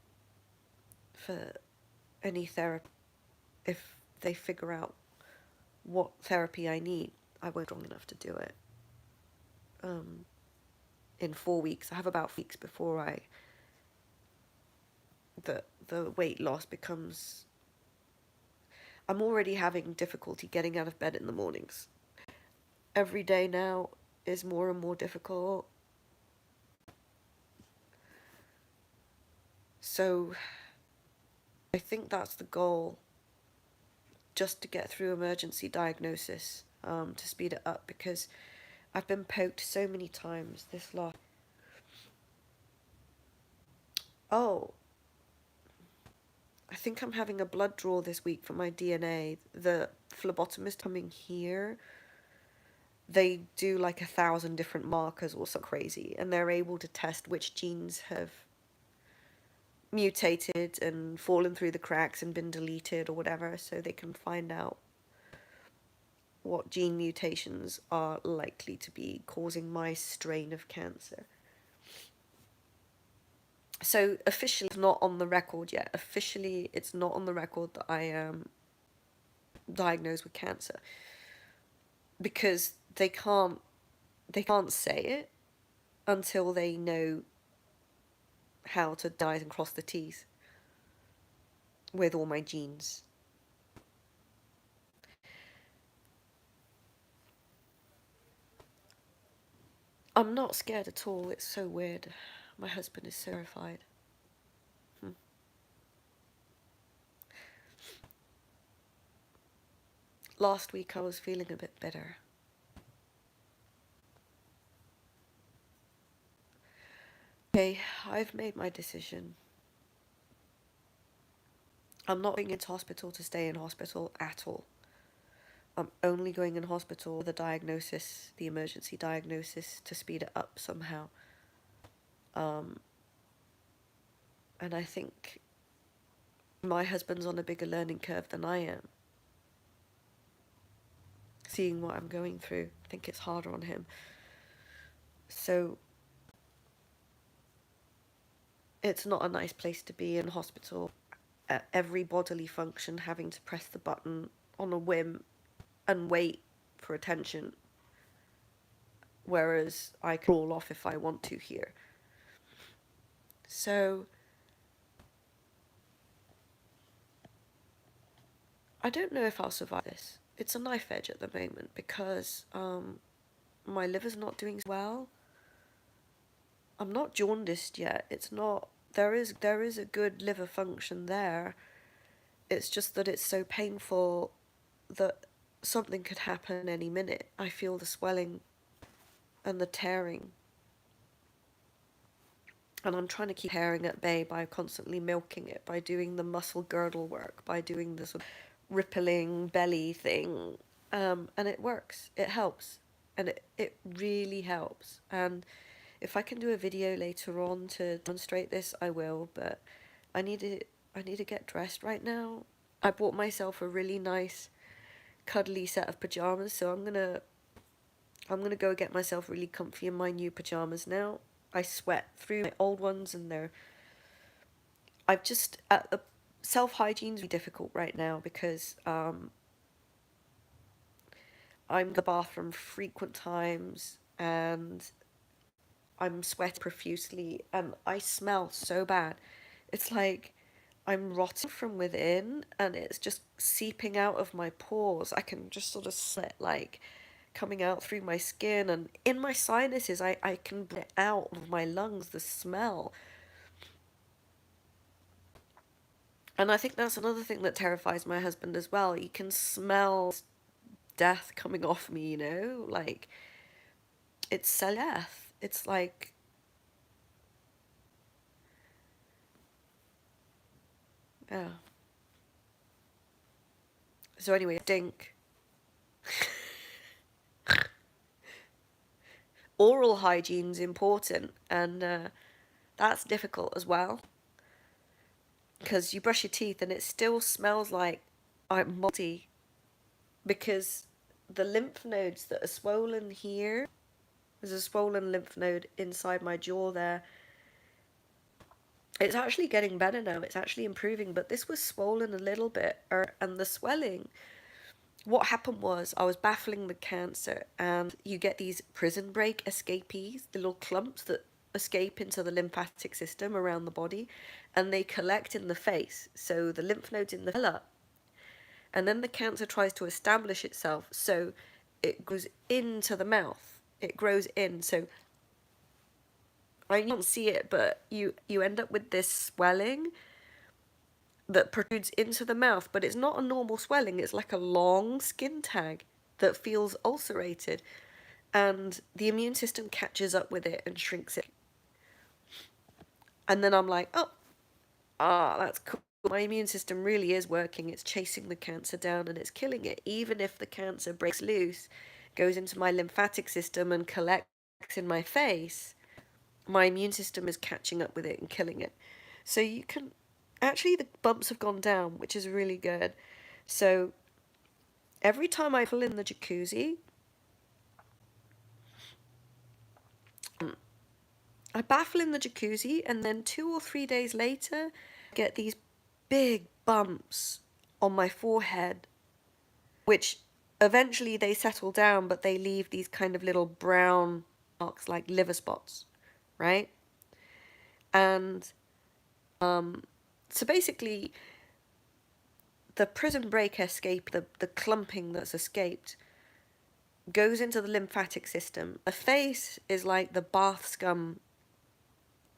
Speaker 1: for any therapy. If they figure out what therapy I need, I won't be strong enough to do it. In 4 weeks, I have about 4 weeks before the weight loss becomes. I'm already having difficulty getting out of bed in the mornings. Every day now is more and more difficult. So I think that's the goal, just to get through emergency diagnosis, to speed it up, because I've been poked so many times this last. Oh, I think I'm having a blood draw this week for my DNA. The phlebotomist coming here, they do like 1,000 different markers or so crazy, and they're able to test which genes have mutated and fallen through the cracks and been deleted or whatever, so they can find out what gene mutations are likely to be causing my strain of cancer. So officially it's not on the record yet. Officially it's not on the record that I am diagnosed with cancer, because they can't say it until they know how to dot and cross the T's with all my genes. I'm not scared at all. It's so weird. My husband is so terrified. Last week I was feeling a bit better. Okay, I've made my decision. I'm not going into hospital to stay in hospital at all. I'm only going in hospital for the diagnosis, the emergency diagnosis, to speed it up somehow. And I think my husband's on a bigger learning curve than I am. Seeing what I'm going through, I think it's harder on him. So it's not a nice place to be in hospital. At every bodily function having to press the button on a whim and wait for attention, whereas I can roll off if I want to here. So I don't know if I'll survive this. It's a knife edge at the moment because my liver's not doing well. I'm not jaundiced yet. It's not. There is a good liver function there. It's just that it's so painful that something could happen any minute. I feel the swelling and the tearing. And I'm trying to keep tearing at bay by constantly milking it, by doing the muscle girdle work, by doing the sort of rippling belly thing. And it works. It helps. And it really helps. And if I can do a video later on to demonstrate this, I will, but I need to get dressed right now. I bought myself a really nice cuddly set of pajamas, so I'm gonna go get myself really comfy in my new pajamas now. I sweat through my old ones, and I've just self-hygiene's really difficult right now because I'm in the bathroom frequent times and I'm sweating profusely and I smell so bad. It's like I'm rotting from within and it's just seeping out of my pores. I can just sort of smell it like coming out through my skin and in my sinuses. I can breathe it out of my lungs, the smell. And I think that's another thing that terrifies my husband as well. You can smell death coming off me, you know? Like, it's death. It's like, yeah. So anyway, dink. Oral hygiene's important, and that's difficult as well. Because you brush your teeth and it still smells like I'm moldy. Because the lymph nodes that are swollen here, there's a swollen lymph node inside my jaw there. It's actually getting better now. It's actually improving, but this was swollen a little bit, and the swelling. What happened was I was baffling the cancer, and you get these prison break escapees, the little clumps that escape into the lymphatic system around the body, and they collect in the face. So the lymph nodes in the fill up, and then the cancer tries to establish itself, so it goes into the mouth. It grows in, so I don't see it, but you end up with this swelling that protrudes into the mouth, but it's not a normal swelling. It's like a long skin tag that feels ulcerated, and the immune system catches up with it and shrinks it. And then I'm like, oh, that's cool. My immune system really is working. It's chasing the cancer down and it's killing it. Even if the cancer breaks loose, goes into my lymphatic system and collects in my face, my immune system is catching up with it and killing it. So you can actually, the bumps have gone down, which is really good. So every time I pull in the jacuzzi, I baffle in the jacuzzi, and then 2 or 3 days later, I get these big bumps on my forehead, which eventually they settle down, but they leave these kind of little brown marks like liver spots, right? And so basically, the prison break escape, the clumping that's escaped, goes into the lymphatic system. The face is like the bath scum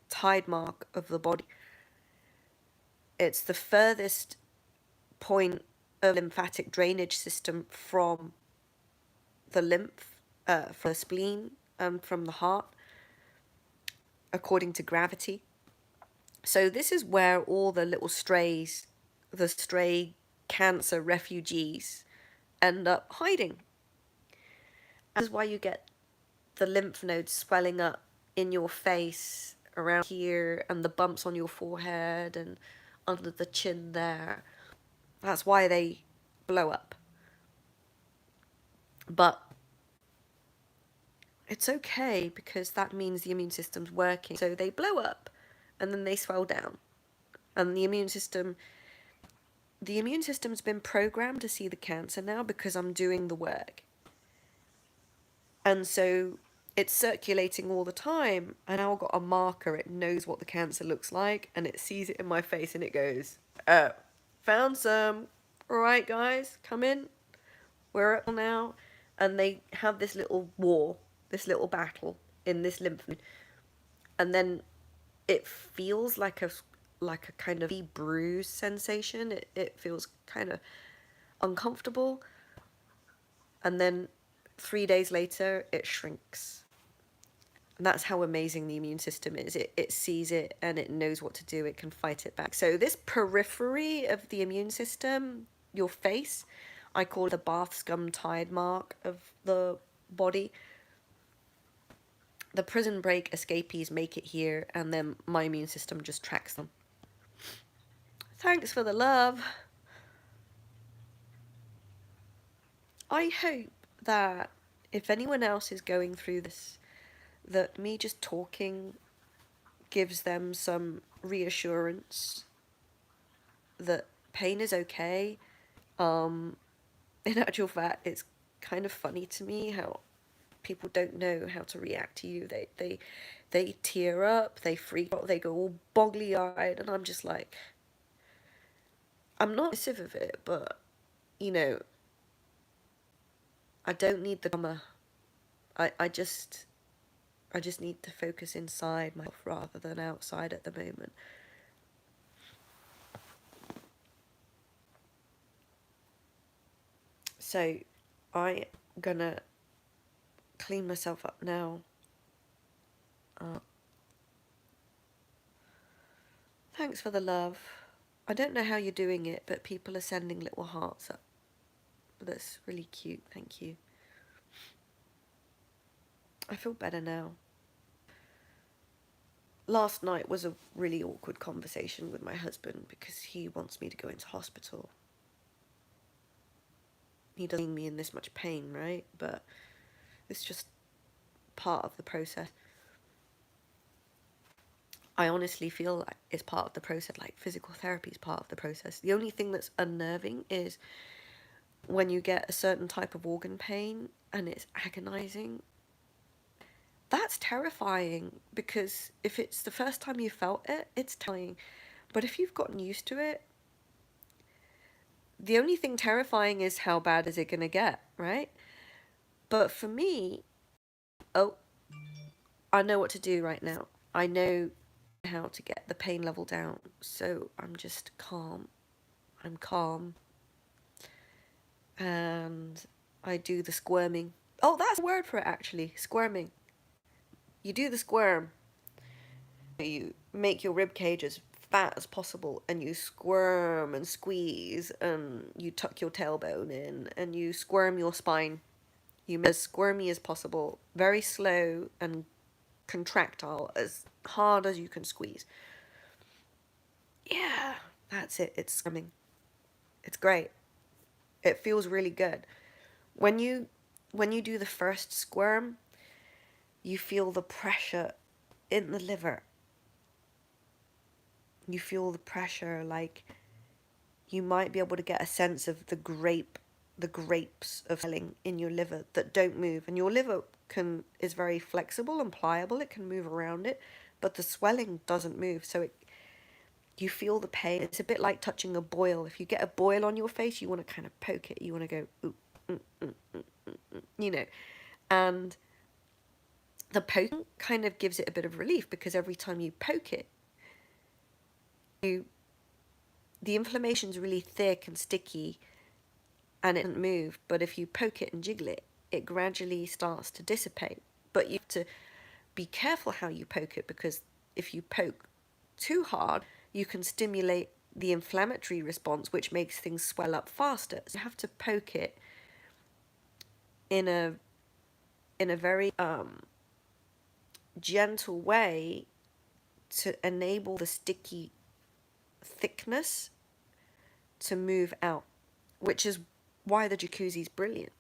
Speaker 1: tide mark of the body. It's the furthest point of lymphatic drainage system from the lymph, from the spleen, and from the heart, according to gravity. So this is where all the little strays, the stray cancer refugees, end up hiding. This is why you get the lymph nodes swelling up in your face, around here, and the bumps on your forehead and under the chin there. That's why they blow up. But it's okay, because that means the immune system's working. So they blow up and then they swell down. And the immune system's been programmed to see the cancer now because I'm doing the work. And so it's circulating all the time. And now I've got a marker. It knows what the cancer looks like, and it sees it in my face and it goes, oh, found some. All right, guys, come in. We're up now. And they have this little war, this little battle in this lymph node. And then it feels like a kind of bruise sensation. It feels kind of uncomfortable. And then 3 days later, it shrinks. And that's how amazing the immune system is. It sees it and it knows what to do. It can fight it back. So this periphery of the immune system, your face, I call it the bath scum tide mark of the body. The prison break escapees make it here, and then my immune system just tracks them. Thanks for the love. I hope that if anyone else is going through this, that me just talking gives them some reassurance that pain is okay. In actual fact, it's kind of funny to me how people don't know how to react to you. They tear up, they freak out, they go all boggly eyed, and I'm just like, I'm not dismissive of it, but you know, I don't need the drama. I just need to focus inside myself rather than outside at the moment. So I'm gonna clean myself up now. Thanks for the love. I don't know how you're doing it, but people are sending little hearts up. That's really cute. Thank you. I feel better now. Last night was a really awkward conversation with my husband because he wants me to go into hospital. He doesn't see me in this much pain, right? But it's just part of the process. I honestly feel like it's part of the process, like physical therapy is part of the process. The only thing that's unnerving is when you get a certain type of organ pain and it's agonizing. That's terrifying because if it's the first time you felt it, it's terrifying. But if you've gotten used to it, the only thing terrifying is how bad is it going to get, right? But for me, oh, I know what to do right now. I know how to get the pain level down. So I'm just calm. I'm calm. And I do the squirming. Oh, that's a word for it actually. Squirming. You do the squirm. You make your rib cage as fat as possible and you squirm and squeeze and you tuck your tailbone in and you squirm your spine. You make it as squirmy as possible, very slow and contractile, as hard as you can squeeze. Yeah, that's it. It's squirming. It's great. It feels really good. When you do the first squirm, you feel the pressure in the liver. You feel the pressure, like you might be able to get a sense of the grapes of swelling in your liver that don't move. And your liver is very flexible and pliable. It can move around it, but the swelling doesn't move. So you feel the pain. It's a bit like touching a boil. If you get a boil on your face, you want to kind of poke it. You want to go, ooh, you know. And the poking kind of gives it a bit of relief because every time you poke it, the inflammation's really thick and sticky and it doesn't move. But if you poke it and jiggle it, it gradually starts to dissipate. But you have to be careful how you poke it because if you poke too hard, you can stimulate the inflammatory response, which makes things swell up faster. So you have to poke it in a very gentle way to enable the sticky thickness to move out, which is why the jacuzzi is brilliant,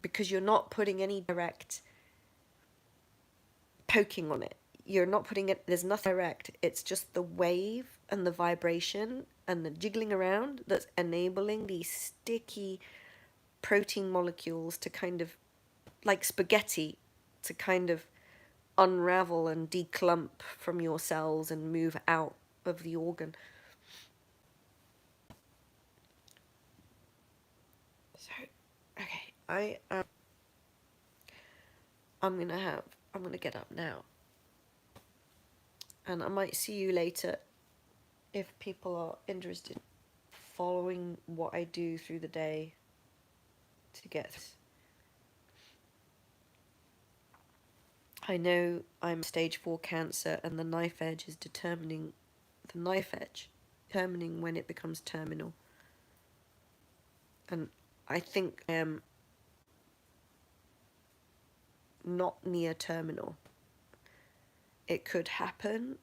Speaker 1: because you're not putting any direct poking on it. You're not putting it, there's nothing direct. It's just the wave and the vibration and the jiggling around that's enabling these sticky protein molecules to kind of, like spaghetti, to kind of unravel and declump from your cells and move out of the organ. So, okay, I'm gonna get up now, and I might see you later if people are interested in following what I do through the day to get this. I know I'm stage 4 cancer, and the knife edge is determining when it becomes terminal. And I think I am not near terminal. It could happen,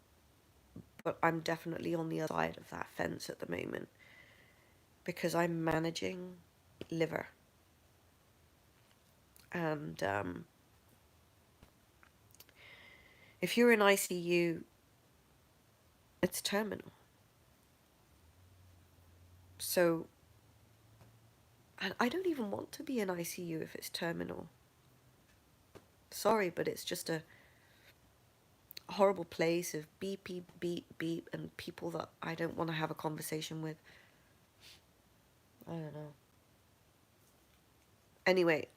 Speaker 1: but I'm definitely on the other side of that fence at the moment because I'm managing liver. And if you're in ICU, it's terminal. So, and I don't even want to be in ICU if it's terminal. Sorry, but it's just a horrible place of beep, beep, beep, beep, and people that I don't want to have a conversation with. I don't know. Anyway,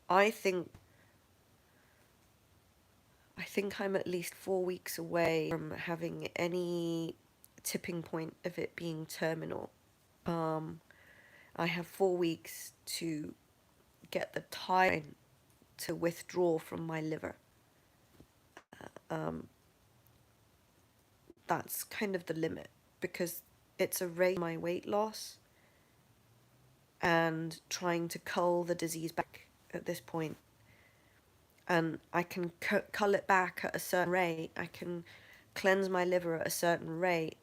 Speaker 1: I think I'm at least 4 weeks away from having any tipping point of it being terminal. I have 4 weeks to get the time to withdraw from my liver. Um, that's kind of the limit because it's a race my weight loss and trying to cull the disease back at this point. And I can cull it back at a certain rate. I can cleanse my liver at a certain rate,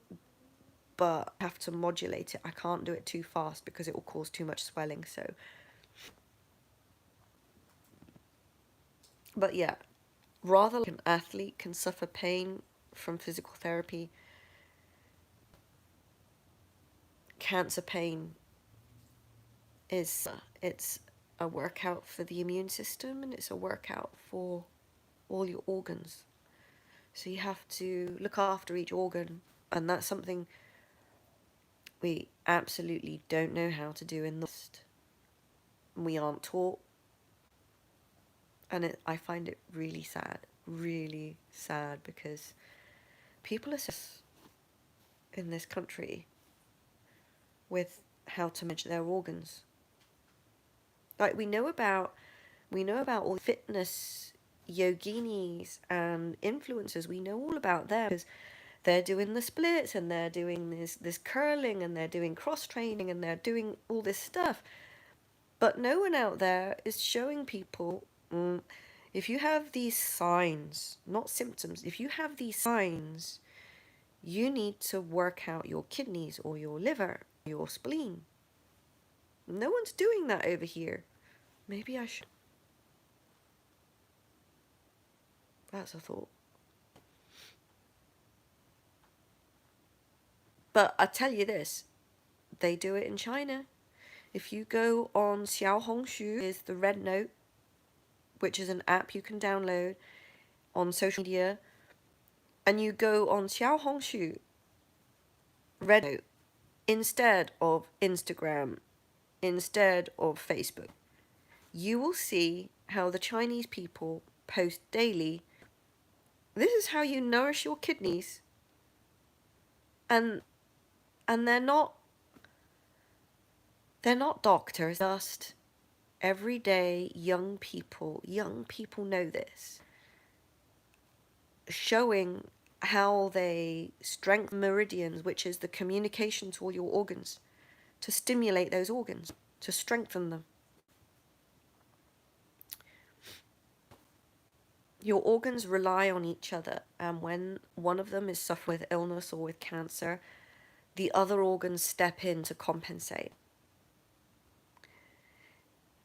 Speaker 1: but I have to modulate it. I can't do it too fast because it will cause too much swelling. So, but yeah, rather like an athlete can suffer pain from physical therapy, cancer pain is it's a workout for the immune system and it's a workout for all your organs. So you have to look after each organ, and that's something we absolutely don't know how to do in the West. We aren't taught, and I find it really sad because people are in this country with how to manage their organs. Like we know about all the fitness yoginis and influencers. We know all about them because they're doing the splits and they're doing this curling and they're doing cross training and they're doing all this stuff. But no one out there is showing people, if you have these signs, not symptoms, if you have these signs, you need to work out your kidneys or your liver, your spleen. No one's doing that over here. Maybe I should. That's a thought. But I tell you this, they do it in China. If you go on Xiaohongshu, is the Red Note, which is an app you can download on social media, and you go on Xiaohongshu, Red Note, instead of Instagram, instead of Facebook, you will see how the Chinese people post daily. This is how you nourish your kidneys, and and they're not doctors, just everyday young people know this, showing how they strengthen meridians, which is the communication to all your organs, to stimulate those organs, to strengthen them. Your organs rely on each other, and when one of them is suffering with illness or with cancer, the other organs step in to compensate.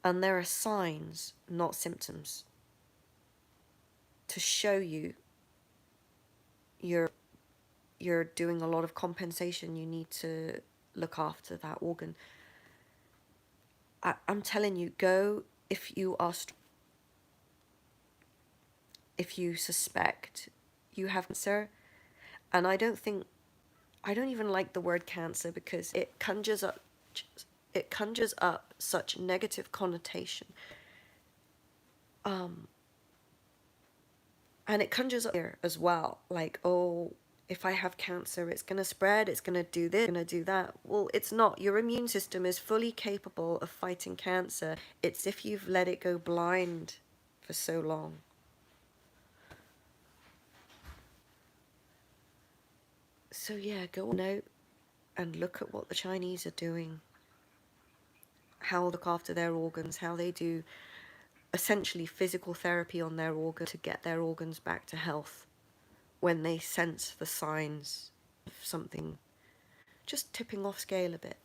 Speaker 1: And there are signs, not symptoms, to show you're you're doing a lot of compensation. You need to look after that organ. I'm telling you, go if you are if you suspect you have cancer. And I don't even like the word cancer because it conjures up such negative connotation. Um, and it conjures up here as well, like, oh, if I have cancer, it's going to spread, it's going to do this, going to do that. Well, it's not. Your immune system is fully capable of fighting cancer. It's if you've let it go blind for so long. So yeah, go on out and look at what the Chinese are doing, how they look after their organs, how they do essentially physical therapy on their organ to get their organs back to health when they sense the signs of something just tipping off scale a bit.